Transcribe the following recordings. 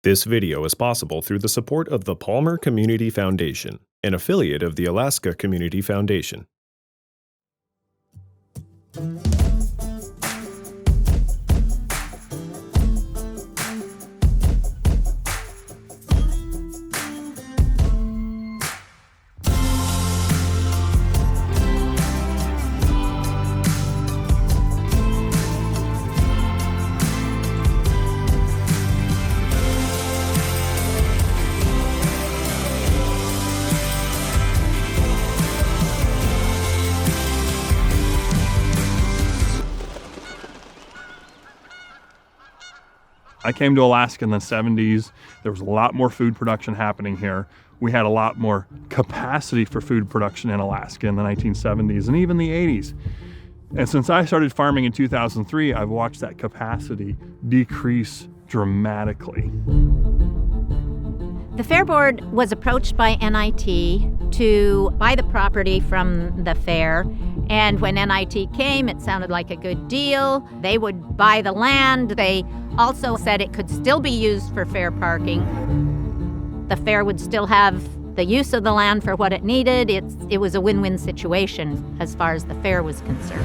This video is possible through the support of the Palmer Community Foundation, an affiliate of the Alaska Community Foundation. I came to Alaska in the 70s. There was a lot more food production happening here. We had a lot more capacity for food production in Alaska in the 1970s and even the 80s. And since I started farming in 2003, I've watched that capacity decrease dramatically. The Fair Board was approached by NIT to buy the property from the fair. And when NIT came, it sounded like a good deal. They would buy the land. They also said it could still be used for fair parking. The fair would still have the use of the land for what it needed. It was a win-win situation as far as the fair was concerned.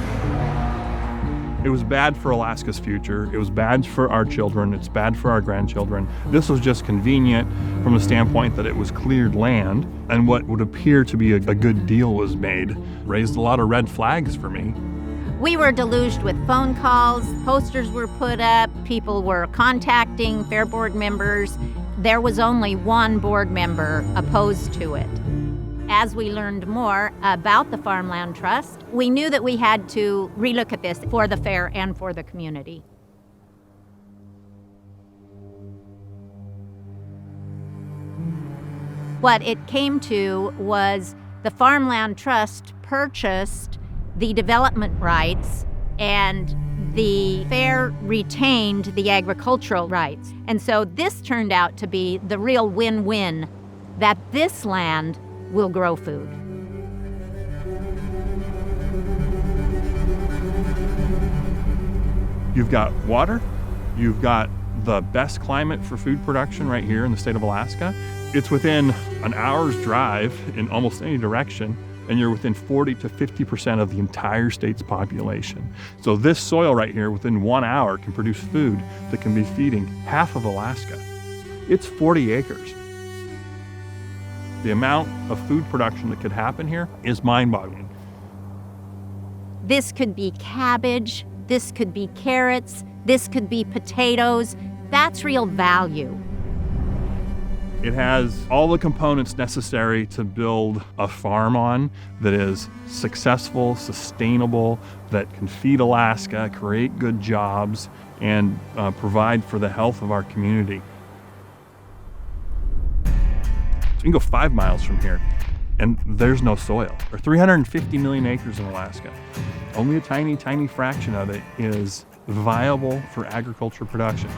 It was bad for Alaska's future. It was bad for our children. It's bad for our grandchildren. This was just convenient from the standpoint that it was cleared land, and what would appear to be a good deal was made. Raised a lot of red flags for me. We were deluged with phone calls, posters were put up, people were contacting Fair Board members. There was only one board member opposed to it. As we learned more about the Farmland Trust, we knew that we had to relook at this for the fair and for the community. What it came to was the Farmland Trust purchased the development rights and the fair retained the agricultural rights. And so this turned out to be the real win-win, that this land will grow food. You've got water, you've got the best climate for food production right here in the state of Alaska. It's within an hour's drive in almost any direction, and you're within 40 to 50% of the entire state's population. So this soil right here within 1 hour can produce food that can be feeding half of Alaska. It's 40 acres. The amount of food production that could happen here is mind-boggling. This could be cabbage, this could be carrots, this could be potatoes. That's real value. It has all the components necessary to build a farm on that is successful, sustainable, that can feed Alaska, create good jobs, and provide for the health of our community. You can go 5 miles from here, and there's no soil. There are 350 million acres in Alaska. Only a tiny, tiny fraction of it is viable for agriculture production.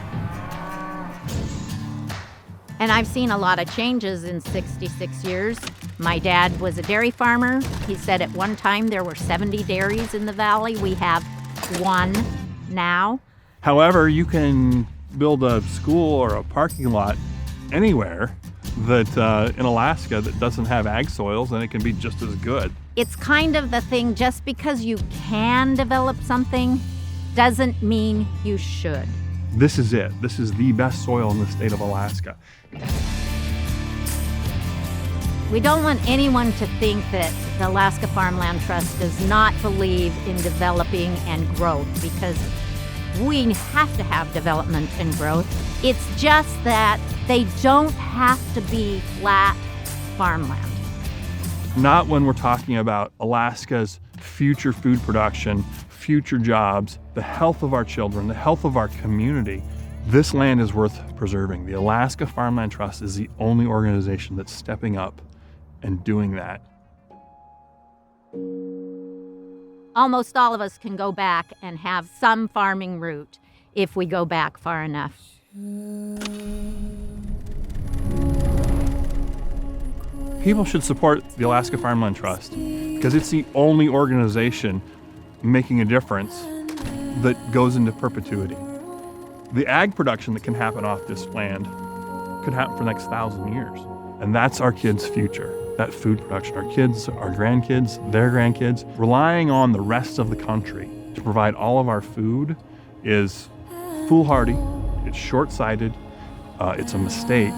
And I've seen a lot of changes in 66 years. My dad was a dairy farmer. He said at one time there were 70 dairies in the valley. We have 1 now. However, you can build a school or a parking lot anywhere that in Alaska that doesn't have ag soils, and it can be just as good. It's kind of the thing, just because you can develop something doesn't mean you should. This is it. This is the best soil in the state of Alaska. We don't want anyone to think that the Alaska Farmland Trust does not believe in developing and growth, because we have to have development and growth. It's just that they don't have to be flat farmland. Not when we're talking about Alaska's future food production, future jobs, the health of our children, the health of our community. This land is worth preserving. The Alaska Farmland Trust is the only organization that's stepping up and doing that. Almost all of us can go back and have some farming route if we go back far enough. People should support the Alaska Farmland Trust because it's the only organization making a difference that goes into perpetuity. The ag production that can happen off this land could happen for the next 1,000 years. And that's our kids' future, that food production. Our kids, our grandkids, their grandkids, relying on the rest of the country to provide all of our food is foolhardy, it's short-sighted, it's a mistake,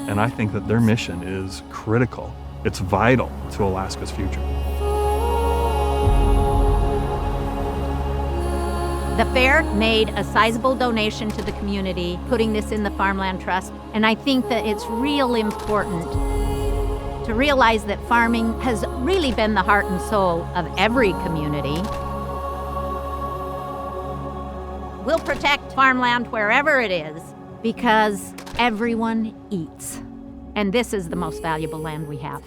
and I think that their mission is critical. It's vital to Alaska's future. The fair made a sizable donation to the community, putting this in the Farmland Trust, and I think that it's real important to realize that farming has really been the heart and soul of every community. We'll protect farmland wherever it is because everyone eats, and this is the most valuable land we have.